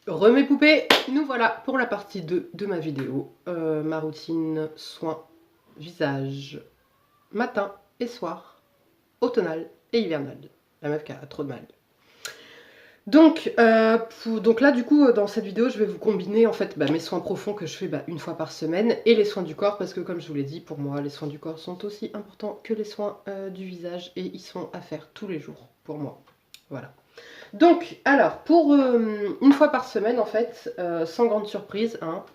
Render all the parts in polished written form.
Remets poupées, nous voilà pour la partie 2 de ma vidéo. Ma routine soins visage matin et soir, automnale et hivernale. La meuf qui a trop de mal. Donc là du coup dans cette vidéo je vais vous combiner en fait mes soins profonds que je fais une fois par semaine et les soins du corps parce que comme je vous l'ai dit pour moi les soins du corps sont aussi importants que les soins du visage et ils sont à faire tous les jours pour moi. Voilà. Donc, alors, pour une fois par semaine, en fait, sans grande surprise, hein,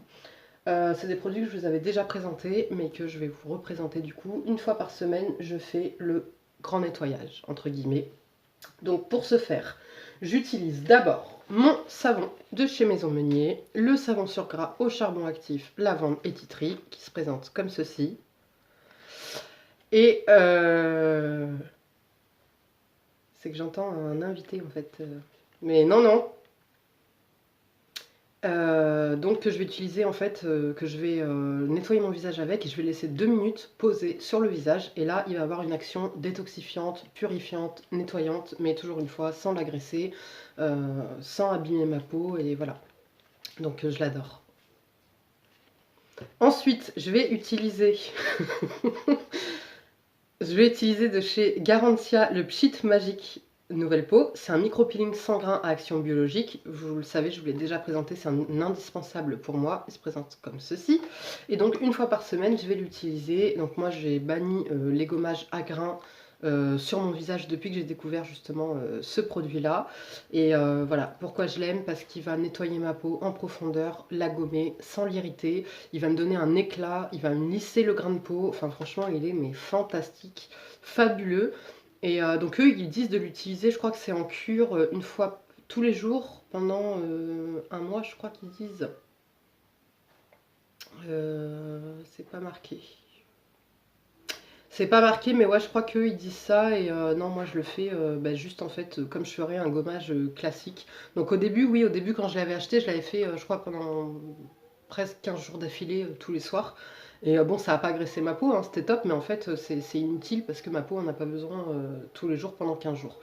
c'est des produits que je vous avais déjà présentés, mais que je vais vous représenter du coup. Une fois par semaine, je fais le grand nettoyage, entre guillemets. Donc, pour ce faire, j'utilise d'abord mon savon de chez Maison Meunier, le savon sur gras au charbon actif, lavande et titri, qui se présente comme ceci. Et c'est que j'entends un invité en fait. Mais non, non, donc que je vais utiliser en fait, que je vais nettoyer mon visage avec et je vais laisser 2 minutes poser sur le visage et là il va avoir une action détoxifiante, purifiante, nettoyante, mais toujours une fois sans l'agresser, sans abîmer ma peau et voilà. Donc je l'adore. Ensuite je vais utiliser je vais utiliser de chez Garantia le Pchit Magique Nouvelle Peau. C'est un micro-peeling sans grains à action biologique. Vous le savez, je vous l'ai déjà présenté, c'est un indispensable pour moi. Il se présente comme ceci. Et donc, une fois par semaine, je vais l'utiliser. Donc, moi, j'ai banni les gommages à grains sur mon visage depuis que j'ai découvert justement ce produit-là. Et voilà, pourquoi je l'aime, parce qu'il va nettoyer ma peau en profondeur, la gommer sans l'irriter. Il va me donner un éclat, il va me lisser le grain de peau. Enfin, franchement, il est mais fantastique, fabuleux. Et donc eux, ils disent de l'utiliser, je crois que c'est en cure une fois tous les jours pendant un mois, je crois qu'ils disent. C'est pas marqué. C'est pas marqué, mais ouais, je crois qu'eux ils disent ça. Et non, moi je le fais juste en fait comme je ferais un gommage classique. Donc au début, oui, au début quand je l'avais acheté, je l'avais fait, je crois, pendant presque 15 jours d'affilée tous les soirs. Et bon, ça n'a pas agressé ma peau, hein, c'était top, mais en fait c'est inutile parce que ma peau en a pas besoin tous les jours pendant 15 jours.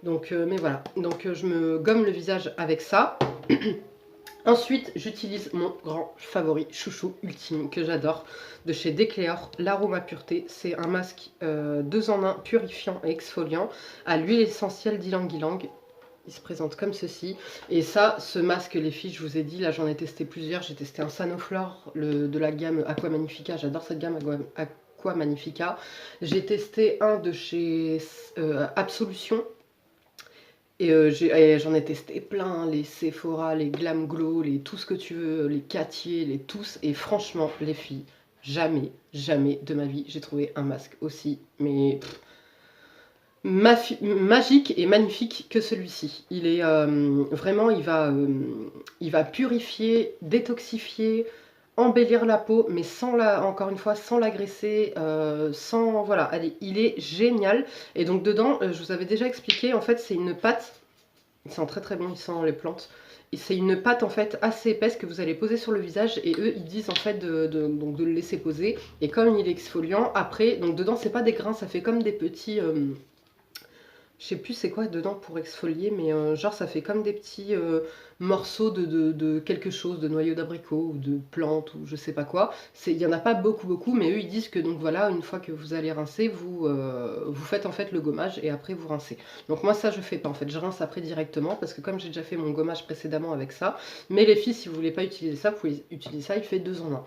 Donc, mais voilà, donc je me gomme le visage avec ça. Ensuite, j'utilise mon grand favori, chouchou ultime, que j'adore, de chez Decléor, l'Aroma Pureté. C'est un masque 2 en 1, purifiant et exfoliant, à l'huile essentielle d'ylang-ylang. Il se présente comme ceci. Et ça, ce masque, les filles, je vous ai dit, là j'en ai testé plusieurs. J'ai testé un Sanoflore de la gamme Aqua Magnifica. J'adore cette gamme Aqua Magnifica. J'ai testé un de chez Absolution. Et j'en ai testé plein, les Sephora, les Glam Glow, tout ce que tu veux, les Cartier, les tous. Et franchement, les filles, jamais, jamais de ma vie, j'ai trouvé un masque aussi, mais magique et magnifique que celui-ci. Il est vraiment, il va purifier, détoxifier, embellir la peau, mais sans encore une fois, sans l'agresser, sans, voilà, allez, il est génial. Et donc dedans, je vous avais déjà expliqué, en fait, c'est une pâte. Il sent très très bon, il sent les plantes. Et c'est une pâte en fait assez épaisse que vous allez poser sur le visage et eux ils disent en fait donc de le laisser poser. Et comme il est exfoliant, après, donc dedans c'est pas des grains, ça fait comme des petits... je sais plus c'est quoi dedans pour exfolier, mais genre ça fait comme des petits morceaux de quelque chose, de noyau d'abricot ou de plante ou je sais pas quoi. Il y en a pas beaucoup beaucoup, mais eux ils disent que donc voilà, une fois que vous allez rincer, vous faites en fait le gommage et après vous rincez. Donc moi ça je fais pas en fait, je rince après directement parce que comme j'ai déjà fait mon gommage précédemment avec ça, mais les filles si vous voulez pas utiliser ça, vous pouvez utiliser ça, il fait 2 en 1.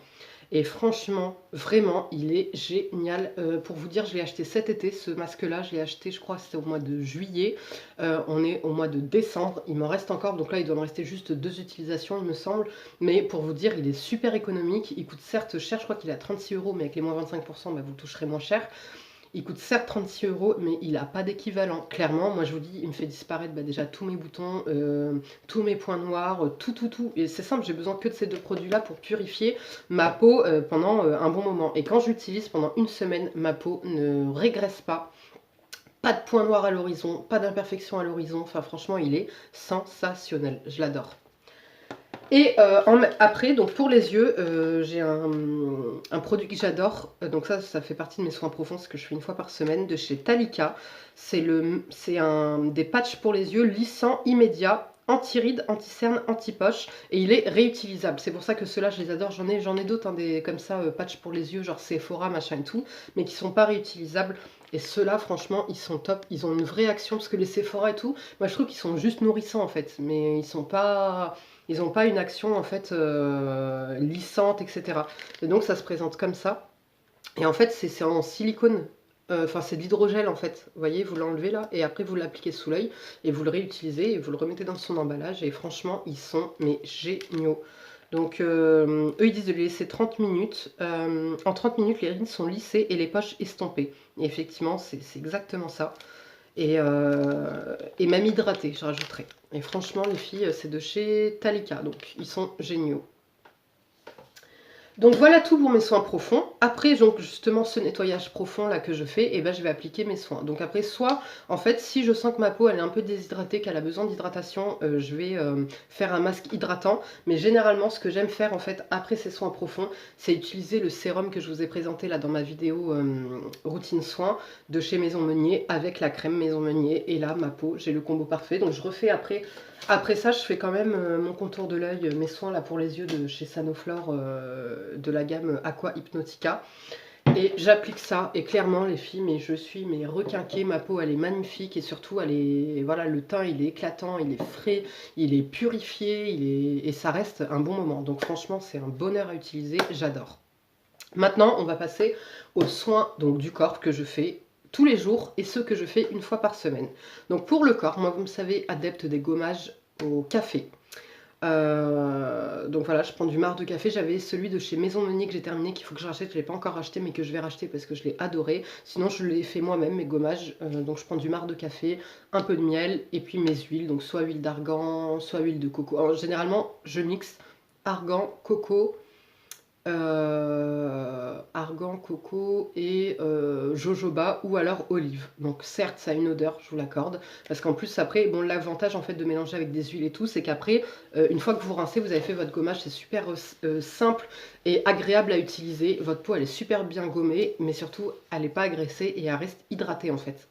Et franchement, vraiment, il est génial. Pour vous dire, je l'ai acheté cet été, ce masque-là. Je l'ai acheté, je crois, c'était au mois de juillet. On est au mois de décembre. Il m'en reste encore. Donc là, il doit me rester juste 2 utilisations, il me semble. Mais pour vous dire, il est super économique. Il coûte certes cher. Je crois qu'il est à 36 €, mais avec les moins 25%, vous toucherez moins cher. Il coûte certes 36 €, mais il n'a pas d'équivalent. Clairement, moi je vous dis, il me fait disparaître déjà tous mes boutons, tous mes points noirs, tout. Et c'est simple, j'ai besoin que de ces 2 produits-là pour purifier ma peau pendant un bon moment. Et quand j'utilise pendant une semaine, ma peau ne régresse pas. Pas de points noirs à l'horizon, pas d'imperfection à l'horizon. Enfin, franchement, il est sensationnel. Je l'adore. Et après, donc pour les yeux, j'ai un produit que j'adore. Donc ça fait partie de mes soins profonds, ce que je fais une fois par semaine, de chez Talika. C'est des patchs pour les yeux lissants immédiats anti-rides, anti-cernes, anti-poche et il est réutilisable. C'est pour ça que ceux-là, je les adore. J'en ai d'autres, hein, des comme ça, patch pour les yeux, genre Sephora, machin et tout, mais qui sont pas réutilisables. Et ceux-là, franchement, ils sont top. Ils ont une vraie action parce que les Sephora et tout, moi je trouve qu'ils sont juste nourrissants en fait, mais ils ont pas une action en fait lissante, etc. Et donc ça se présente comme ça. Et en fait, c'est en silicone. Enfin, c'est de l'hydrogel en fait. Vous voyez, vous l'enlevez là et après vous l'appliquez sous l'œil et vous le réutilisez et vous le remettez dans son emballage. Et franchement, ils sont mais géniaux. Donc, eux, ils disent de les laisser 30 minutes. En 30 minutes, les rides sont lissées et les poches estompées. Et effectivement, c'est exactement ça. Et même hydraté, je rajouterai. Et franchement, les filles, c'est de chez Talika. Donc, ils sont géniaux. Donc voilà tout pour mes soins profonds. Après, donc justement, ce nettoyage profond là que je fais, et ben je vais appliquer mes soins. Donc après, soit en fait, si je sens que ma peau elle est un peu déshydratée, qu'elle a besoin d'hydratation, je vais faire un masque hydratant. Mais généralement, ce que j'aime faire en fait après ces soins profonds, c'est utiliser le sérum que je vous ai présenté là dans ma vidéo routine soins de chez Maison Meunier avec la crème Maison Meunier. Et là, ma peau, j'ai le combo parfait. Donc je refais après. Après ça, je fais quand même mon contour de l'œil, mes soins là pour les yeux de chez Sanoflore de la gamme Aqua Hypnotica. Et j'applique ça et clairement les filles, mais je suis requinquée, ma peau elle est magnifique et surtout elle est, voilà, le teint il est éclatant, il est frais, il est purifié, et ça reste un bon moment. Donc franchement c'est un bonheur à utiliser, j'adore. Maintenant on va passer aux soins donc, du corps que je fais tous les jours et ceux que je fais une fois par semaine. Donc pour le corps, moi vous me savez, adepte des gommages au café. Donc voilà, je prends du marc de café. J'avais celui de chez Maison Meunier que j'ai terminé, qu'il faut que je rachète. Je ne l'ai pas encore racheté, mais que je vais racheter parce que je l'ai adoré. Sinon, je l'ai fait moi-même, mes gommages. Donc je prends du marc de café, un peu de miel et puis mes huiles. Donc soit huile d'argan, soit huile de coco. Alors, généralement, je mixe argan, coco, argan, coco et jojoba ou alors olive. Donc certes ça a une odeur, je vous l'accorde, parce qu'en plus après, bon l'avantage en fait de mélanger avec des huiles et tout, c'est qu'après, une fois que vous rincez, vous avez fait votre gommage, c'est super simple et agréable à utiliser. Votre peau elle est super bien gommée, mais surtout elle n'est pas agressée et elle reste hydratée en fait,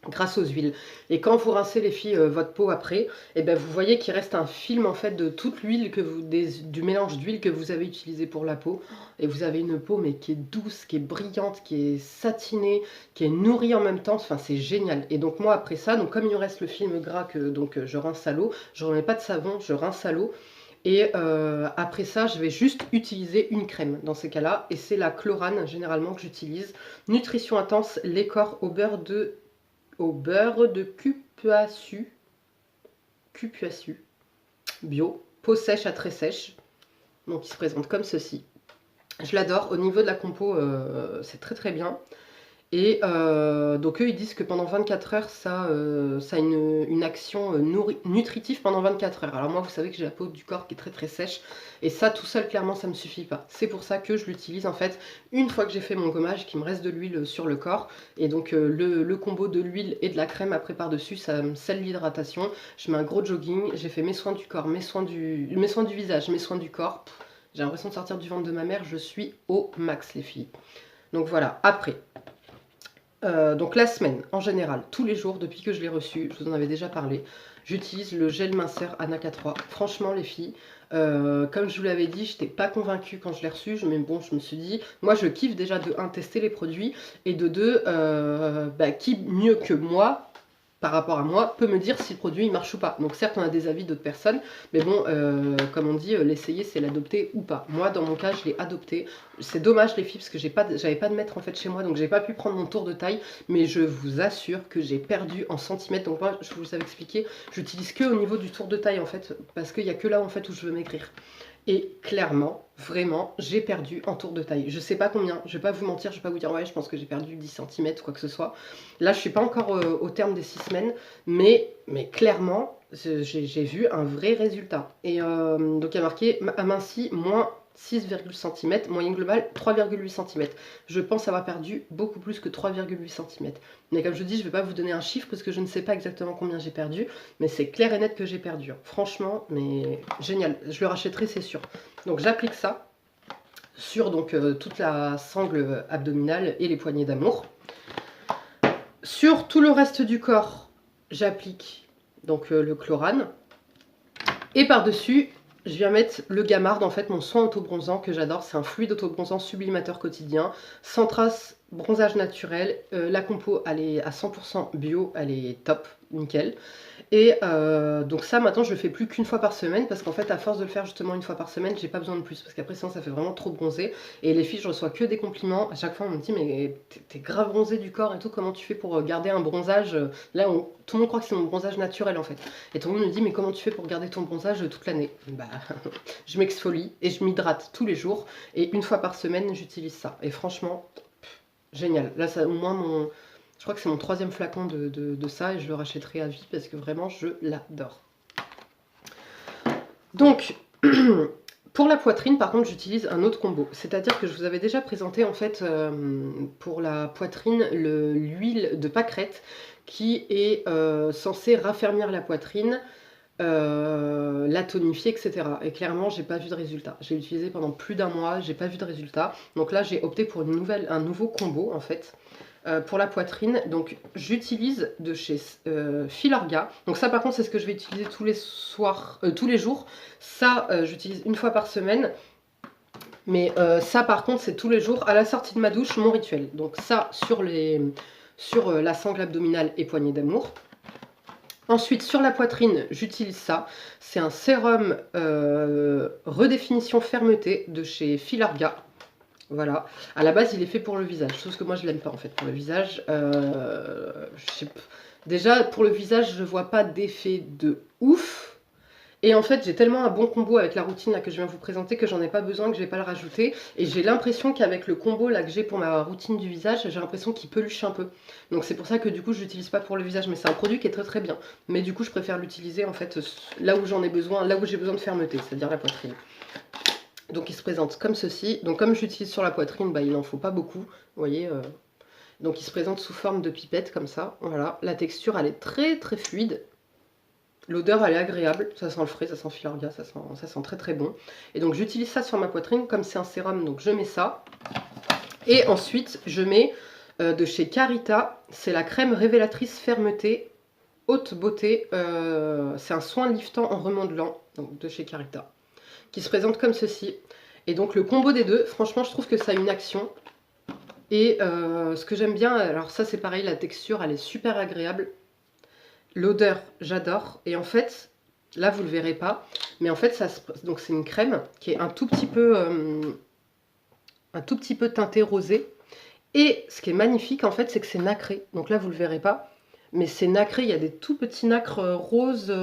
grâce aux huiles. Et quand vous rincez les filles votre peau après, et ben vous voyez qu'il reste un film en fait de toute l'huile que du mélange d'huile que vous avez utilisé pour la peau, et vous avez une peau mais qui est douce, qui est brillante, qui est satinée, qui est nourrie en même temps. Enfin c'est génial. Et donc moi après ça, donc comme il me reste le film gras que donc je rince à l'eau, je remets pas de savon, je rince à l'eau. Et après ça, je vais juste utiliser une crème dans ces cas-là. Et c'est la Chlorane généralement que j'utilise. Nutrition intense, lait corps au beurre de cupuaçu bio, peau sèche à très sèche. Donc il se présente comme ceci. Je l'adore. Au niveau de la compo, c'est très très bien. Et donc eux ils disent que pendant 24 heures ça a une action nutritive pendant 24 heures. Alors moi vous savez que j'ai la peau du corps qui est très très sèche et ça tout seul clairement ça me suffit pas. C'est pour ça que je l'utilise en fait une fois que j'ai fait mon gommage, qu'il me reste de l'huile sur le corps. Et donc le combo de l'huile et de la crème après par dessus ça me scelle l'hydratation. Je mets un gros jogging, j'ai fait mes soins du corps, mes soins du visage, mes soins du corps. J'ai l'impression de sortir du ventre de ma mère, je suis au max les filles. Donc voilà, après donc la semaine, en général, tous les jours, depuis que je l'ai reçu, je vous en avais déjà parlé, j'utilise le gel minceur Anna K3. Franchement les filles, comme je vous l'avais dit, je n'étais pas convaincue quand je l'ai reçu, mais bon, je me suis dit, moi je kiffe déjà de 1, tester les produits, et de 2, qui mieux que moi, par rapport à moi, peut me dire si le produit il marche ou pas. Donc certes on a des avis d'autres personnes, mais bon, comme on dit, l'essayer c'est l'adopter ou pas. Moi dans mon cas je l'ai adopté. C'est dommage les filles parce que j'avais pas de mètre en fait chez moi, donc j'ai pas pu prendre mon tour de taille, mais je vous assure que j'ai perdu en centimètres. Donc moi je vous avais expliqué, j'utilise que au niveau du tour de taille en fait, parce qu'il n'y a que là en fait où je veux maigrir. Et clairement, vraiment, j'ai perdu en tour de taille. Je sais pas combien, je vais pas vous mentir, je vais pas vous dire ouais, je pense que j'ai perdu 10 cm ou quoi que ce soit. Là, je suis pas encore au terme des 6 semaines, mais clairement, j'ai vu un vrai résultat. Et donc il y a marqué aminci moins 6,1 cm, moyenne globale 3,8 cm. Je pense avoir perdu beaucoup plus que 3,8 cm. Mais comme je dis, je ne vais pas vous donner un chiffre parce que je ne sais pas exactement combien j'ai perdu, mais c'est clair et net que j'ai perdu. Franchement, mais génial. Je le rachèterai, c'est sûr. Donc j'applique ça sur donc, toute la sangle abdominale et les poignées d'amour. Sur tout le reste du corps, j'applique donc le Chlorane. Et par-dessus, je viens mettre le Gamard, en fait, mon soin auto-bronzant que j'adore. C'est un fluide auto-bronzant sublimateur quotidien, sans trace, bronzage naturel. La compo, elle est à 100% bio, elle est top, nickel. Et donc ça, maintenant, je le fais plus qu'une fois par semaine, parce qu'en fait, à force de le faire justement une fois par semaine, j'ai pas besoin de plus, parce qu'après, sinon, ça fait vraiment trop bronzer. Et les filles, je reçois que des compliments. À chaque fois, on me dit, mais t'es grave bronzé du corps et tout, comment tu fais pour garder un bronzage? Là, tout le monde croit que c'est mon bronzage naturel, en fait. Et tout le monde me dit, mais comment tu fais pour garder ton bronzage toute l'année? Bah, je m'exfolie et je m'hydrate tous les jours. Et une fois par semaine, j'utilise ça. Et franchement, génial. Là, ça, au moins, je crois que c'est mon 3e flacon de ça et je le rachèterai à vie parce que vraiment, je l'adore. Donc, pour la poitrine, par contre, j'utilise un autre combo. C'est-à-dire que je vous avais déjà présenté, en fait, pour la poitrine, l'huile de pâquerette qui est censée raffermir la poitrine, la tonifier, etc. Et clairement, j'ai pas vu de résultat. J'ai utilisé pendant plus d'un mois, j'ai pas vu de résultat. Donc là, j'ai opté pour un nouveau combo, en fait. Pour la poitrine, donc j'utilise de chez Filorga. Donc ça par contre c'est ce que je vais utiliser tous les soirs, tous les jours. Ça j'utilise une fois par semaine. Mais ça par contre c'est tous les jours à la sortie de ma douche, mon rituel. Donc ça sur la sangle abdominale et poignée d'amour. Ensuite, sur la poitrine, j'utilise ça. C'est un sérum redéfinition fermeté de chez Filorga. Voilà, à la base il est fait pour le visage, sauf que moi je l'aime pas en fait pour le visage. Déjà pour le visage je vois pas d'effet de ouf. Et en fait j'ai tellement un bon combo avec la routine là, que je viens vous présenter que j'en ai pas besoin, que je vais pas le rajouter. Et j'ai l'impression qu'avec le combo là que j'ai pour ma routine du visage, j'ai l'impression qu'il peluche un peu. Donc c'est pour ça que du coup je l'utilise pas pour le visage, mais c'est un produit qui est très très bien. Mais du coup je préfère l'utiliser en fait là où j'en ai besoin, là où j'ai besoin de fermeté, c'est-à-dire la poitrine. Donc il se présente comme ceci. Donc comme j'utilise sur la poitrine, bah, il n'en faut pas beaucoup. Vous voyez donc il se présente sous forme de pipette comme ça. Voilà. La texture elle est très très fluide. L'odeur elle est agréable. Ça sent le frais, ça sent Filorga, ça sent très très bon. Et donc j'utilise ça sur ma poitrine. Comme c'est un sérum, donc je mets ça. Et ensuite je mets de chez Carita. C'est la crème révélatrice fermeté haute beauté. C'est un soin liftant en remodelant. Donc de chez Carita. Qui se présente comme ceci. Et donc le combo des deux, franchement je trouve que ça a une action. Et ce que j'aime bien, alors ça c'est pareil, la texture elle est super agréable. L'odeur j'adore. Et en fait, là vous le verrez pas, mais en fait donc c'est une crème qui est un tout petit peu teintée rosé. Et ce qui est magnifique en fait c'est que c'est nacré. Donc là vous le verrez pas, mais c'est nacré, il y a des tout petits nacres roses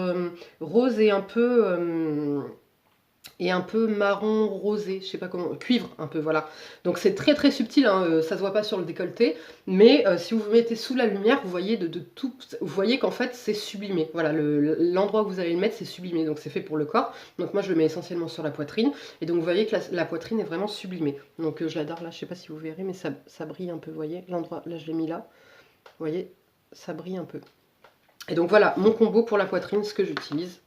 et un peu marron rosé, je sais pas comment, cuivre un peu, voilà. Donc c'est très très subtil, hein, ça se voit pas sur le décolleté, mais si vous vous mettez sous la lumière, vous voyez vous voyez qu'en fait c'est sublimé. Voilà, l'endroit où vous allez le mettre c'est sublimé, donc c'est fait pour le corps. Donc moi je le mets essentiellement sur la poitrine, et donc vous voyez que la poitrine est vraiment sublimée. Donc je l'adore là, je sais pas si vous verrez, mais ça brille un peu, vous voyez, l'endroit, là je l'ai mis là, vous voyez, ça brille un peu. Et donc voilà, mon combo pour la poitrine, ce que j'utilise.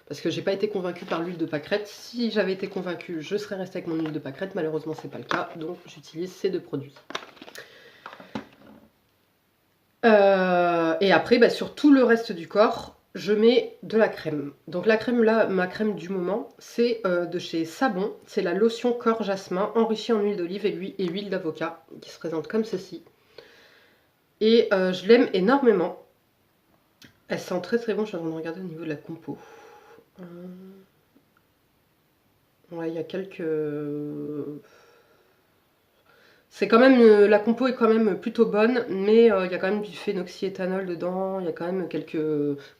Parce que j'ai pas été convaincue par l'huile de pâquerette. Si j'avais été convaincue, je serais restée avec mon huile de pâquerette. Malheureusement, c'est pas le cas. Donc, j'utilise ces deux produits. Et après, bah, sur tout le reste du corps, je mets de la crème. Donc, la crème, là, ma crème du moment, c'est de chez Sabon. C'est la lotion corps jasmin enrichie en huile d'olive et huile d'avocat, qui se présente comme ceci. Et je l'aime énormément. Elle sent très très bon. Je suis en train de regarder au niveau de la compo. Ouais, il y a quelques... C'est quand même... La compo est quand même plutôt bonne, mais il y a quand même du phénoxyéthanol dedans, il y a quand même quelques...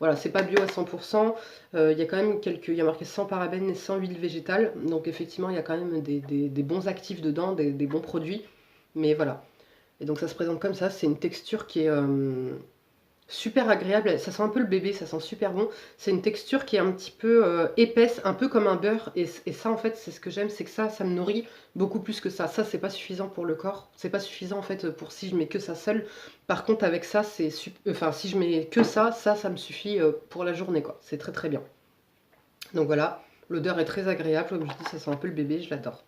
Voilà, c'est pas bio à 100%, il y a quand même quelques... Il y a marqué sans parabènes et sans huile végétale, donc effectivement il y a quand même des bons actifs dedans, des bons produits, mais voilà. Et donc ça se présente comme ça, c'est une texture qui est... super agréable, ça sent un peu le bébé, ça sent super bon. C'est une texture qui est un petit peu épaisse, un peu comme un beurre. Et ça en fait, c'est ce que j'aime, c'est que ça me nourrit beaucoup plus que ça. Ça c'est pas suffisant pour le corps, c'est pas suffisant en fait pour si je mets que ça seul. Par contre avec ça, enfin si je mets que ça me suffit pour la journée quoi. C'est très très bien. Donc voilà, L'odeur est très agréable, comme je dis, ça sent un peu le bébé, je l'adore.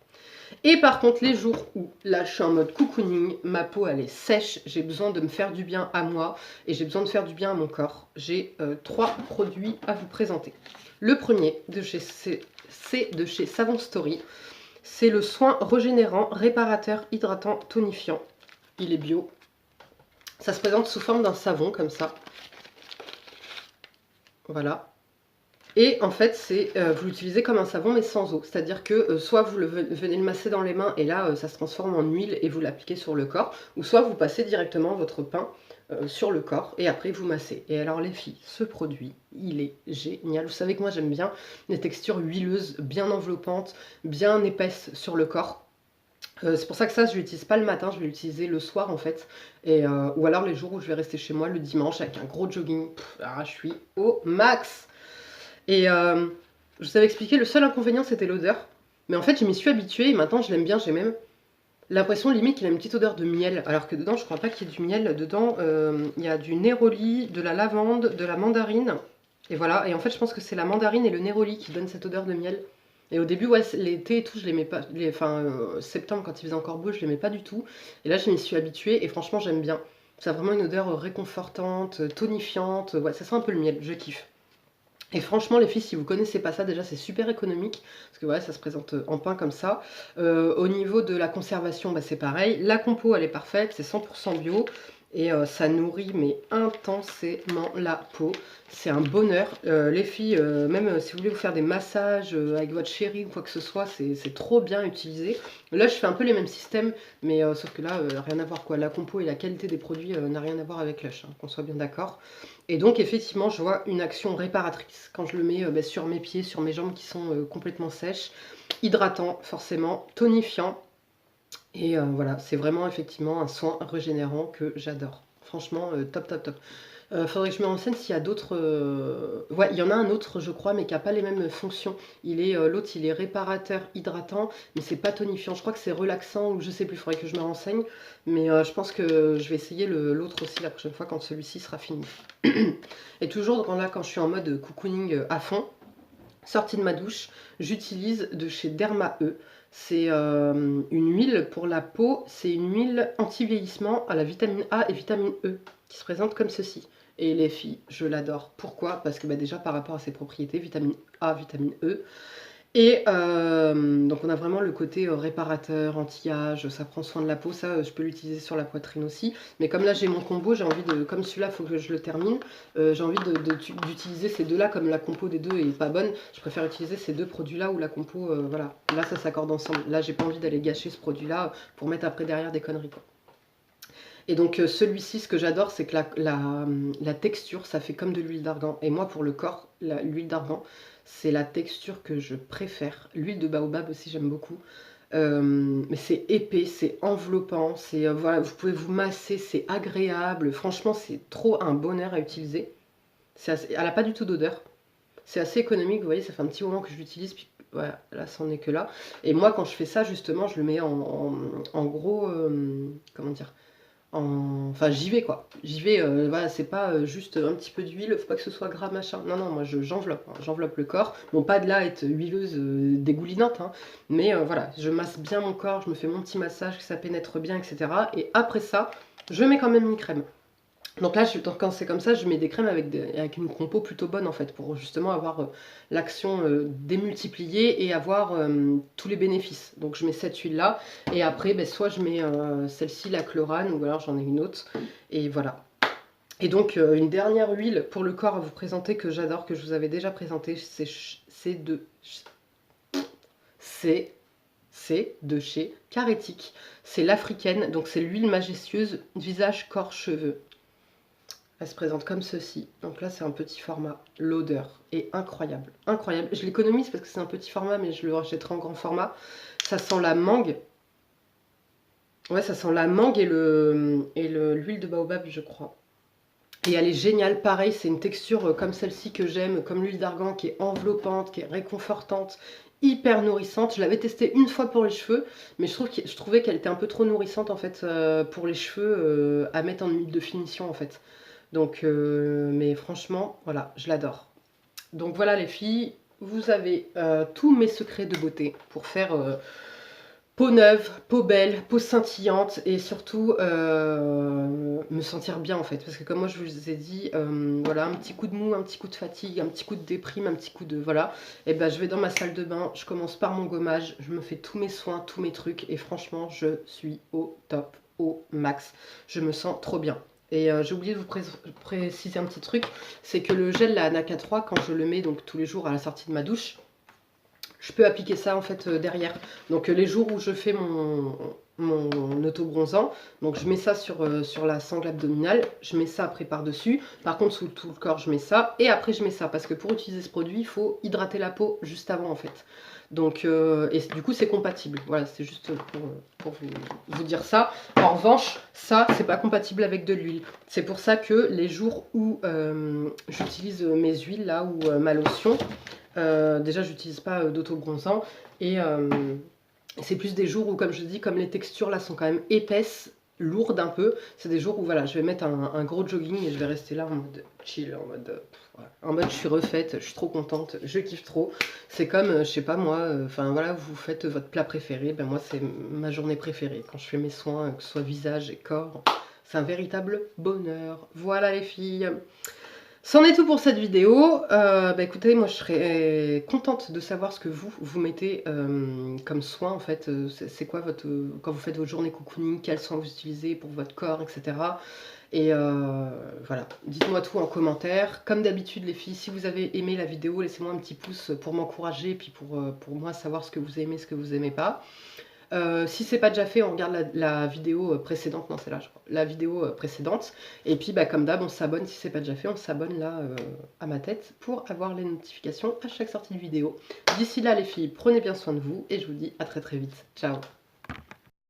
Et par contre, les jours où là je suis en mode cocooning, ma peau elle est sèche, j'ai besoin de me faire du bien à moi et j'ai besoin de faire du bien à mon corps. J'ai 3 produits à vous présenter. Le premier, c'est de chez Savon Story. C'est le soin régénérant, réparateur, hydratant, tonifiant. Il est bio. Ça se présente sous forme d'un savon comme ça. Voilà. Et en fait, vous l'utilisez comme un savon mais sans eau. C'est-à-dire que soit vous venez le masser dans les mains et là, ça se transforme en huile et vous l'appliquez sur le corps. Ou soit vous passez directement votre pain sur le corps et après vous massez. Et alors les filles, ce produit, il est génial. Vous savez que moi j'aime bien les textures huileuses, bien enveloppantes, bien épaisses sur le corps. C'est pour ça que ça, je l'utilise pas le matin, je vais l'utiliser le soir en fait. Ou alors les jours où je vais rester chez moi le dimanche avec un gros jogging. Là, je suis au max. Et je vous avais expliqué, le seul inconvénient c'était l'odeur. Mais en fait, je m'y suis habituée et maintenant je l'aime bien. J'ai même l'impression limite qu'il a une petite odeur de miel. Alors que dedans, je crois pas qu'il y ait du miel. Dedans, il y a du néroli, de la lavande, de la mandarine. Et voilà. Et en fait, je pense que c'est la mandarine et le néroli qui donnent cette odeur de miel. Et au début, ouais, l'été et tout, je l'aimais pas. Septembre, quand il faisait encore beau, je l'aimais pas du tout. Et là, je m'y suis habituée et franchement, j'aime bien. Ça a vraiment une odeur réconfortante, tonifiante. Ouais, ça sent un peu le miel. Je kiffe. Et franchement, les filles, si vous connaissez pas ça, déjà c'est super économique, parce que voilà, ça se présente en pain comme ça. Au niveau de la conservation, bah, c'est pareil. La compo, elle est parfaite, c'est 100% bio. Et ça nourrit mais intensément la peau. C'est un bonheur. Les filles, même si vous voulez vous faire des massages avec votre chéri ou quoi que ce soit, c'est trop bien utilisé. Là, je fais un peu les mêmes systèmes, mais sauf que là, rien à voir quoi. La compo et la qualité des produits n'a rien à voir avec Lush, hein, qu'on soit bien d'accord. Et donc effectivement, je vois une action réparatrice quand je le mets bah, sur mes pieds, sur mes jambes qui sont complètement sèches. Hydratant forcément, tonifiant. Et voilà, c'est vraiment effectivement un soin régénérant que j'adore. Franchement, top, top, top. Faudrait que je me renseigne s'il y a d'autres... Ouais, il y en a un autre, je crois, mais qui n'a pas les mêmes fonctions. L'autre, il est réparateur, hydratant, mais c'est pas tonifiant. Je crois que c'est relaxant, ou je sais plus, il faudrait que je me renseigne. Mais je pense que je vais essayer l'autre aussi la prochaine fois, quand celui-ci sera fini. Et toujours quand je suis en mode cocooning à fond, sortie de ma douche, j'utilise de chez Derma E. C'est une huile pour la peau, c'est une huile anti-vieillissement à la vitamine A et vitamine E qui se présente comme ceci. Et les filles, je l'adore. Pourquoi? Parce que bah, déjà par rapport à ses propriétés, vitamine A, vitamine E. Et donc on a vraiment le côté réparateur, anti-âge, ça prend soin de la peau, ça je peux l'utiliser sur la poitrine aussi. Mais comme là j'ai mon combo, j'ai envie de, comme celui-là il faut que je le termine, j'ai envie d'utiliser ces deux-là, comme la compo des deux est pas bonne, je préfère utiliser ces deux produits-là où la compo, voilà, là ça s'accorde ensemble. Là j'ai pas envie d'aller gâcher ce produit-là pour mettre après derrière des conneries quoi. Et donc celui-ci, ce que j'adore, c'est que la texture, ça fait comme de l'huile d'argan. Et moi, pour le corps, l'huile d'argan, c'est la texture que je préfère. L'huile de baobab aussi, j'aime beaucoup. Mais c'est épais, c'est enveloppant, voilà, vous pouvez vous masser, c'est agréable. Franchement, c'est trop un bonheur à utiliser. Elle n'a pas du tout d'odeur. C'est assez économique, vous voyez, ça fait un petit moment que je l'utilise, puis voilà, là, c'en est que là. Et moi, quand je fais ça, justement, je le mets en gros, comment dire, enfin j'y vais quoi, j'y vais, voilà, c'est pas juste un petit peu d'huile, faut pas que ce soit gras machin, non non, moi j'enveloppe, hein, j'enveloppe le corps, bon pas de là être huileuse dégoulinante, hein, mais voilà, je masse bien mon corps, je me fais mon petit massage, que ça pénètre bien, etc. Et après ça, je mets quand même une crème. Donc là, quand c'est comme ça, je mets des crèmes avec une compo plutôt bonne en fait, pour justement avoir l'action démultipliée et avoir tous les bénéfices. Donc je mets cette huile là, et après, ben, soit je mets celle-ci, la chlorane, ou alors j'en ai une autre, et voilà. Et donc une dernière huile pour le corps à vous présenter que j'adore, que je vous avais déjà présenté, c'est de chez Caretic. C'est l'africaine, donc c'est l'huile majestueuse visage, corps, cheveux. Elle se présente comme ceci. Donc là, c'est un petit format. L'odeur est incroyable. Incroyable. Je l'économise parce que c'est un petit format, mais je le rachèterai en grand format. Ça sent la mangue. Ouais, ça sent la mangue et l'huile de baobab, je crois. Et elle est géniale. Pareil, c'est une texture comme celle-ci que j'aime, comme l'huile d'argan, qui est enveloppante, qui est réconfortante, hyper nourrissante. Je l'avais testée une fois pour les cheveux, mais je trouvais qu'elle était un peu trop nourrissante en fait pour les cheveux à mettre en huile de finition en fait. Donc, mais franchement, voilà, je l'adore. Donc voilà les filles, vous avez tous mes secrets de beauté pour faire peau neuve, peau belle, peau scintillante et surtout me sentir bien en fait. Parce que comme moi je vous ai dit, voilà, un petit coup de mou, un petit coup de fatigue, un petit coup de déprime, un petit coup de... Voilà. Et ben je vais dans ma salle de bain, je commence par mon gommage, je me fais tous mes soins, tous mes trucs et franchement je suis au top, au max. Je me sens trop bien. Et j'ai oublié de vous préciser un petit truc, c'est que le gel, la Anaka 3, quand je le mets donc tous les jours à la sortie de ma douche, je peux appliquer ça en fait derrière. Donc les jours où je fais mon auto-bronzant, donc je mets ça sur la sangle abdominale, je mets ça après par-dessus. Par contre sous tout le corps je mets ça et après je mets ça parce que pour utiliser ce produit il faut hydrater la peau juste avant en fait. Donc et du coup c'est compatible. Voilà, c'est juste pour vous dire ça. En revanche, ça c'est pas compatible avec de l'huile. C'est pour ça que les jours où j'utilise mes huiles là ou ma lotion, déjà j'utilise pas d'auto-bronzant et c'est plus des jours où, comme je dis, comme les textures là sont quand même épaisses, lourdes un peu, c'est des jours où voilà, je vais mettre un gros jogging et je vais rester là en mode chill, en mode je suis refaite, je suis trop contente, je kiffe trop. C'est comme, je sais pas moi, enfin voilà, vous faites votre plat préféré, ben moi c'est ma journée préférée quand je fais mes soins, que ce soit visage et corps. C'est un véritable bonheur. Voilà les filles. C'en est tout pour cette vidéo. Bah écoutez, moi je serais contente de savoir ce que vous mettez comme soin en fait. C'est quoi votre quand vous faites votre journée cocooning, quels soins vous utilisez pour votre corps, etc. Et voilà, dites-moi tout en commentaire. Comme d'habitude les filles, si vous avez aimé la vidéo, laissez-moi un petit pouce pour m'encourager et puis pour moi savoir ce que vous aimez, ce que vous aimez pas. Si c'est pas déjà fait, on regarde la vidéo précédente, non c'est là je crois, la vidéo précédente, et puis bah, comme d'hab on s'abonne, si c'est pas déjà fait, on s'abonne là à ma tête pour avoir les notifications à chaque sortie de vidéo. D'ici là les filles, prenez bien soin de vous, et je vous dis à très très vite, ciao.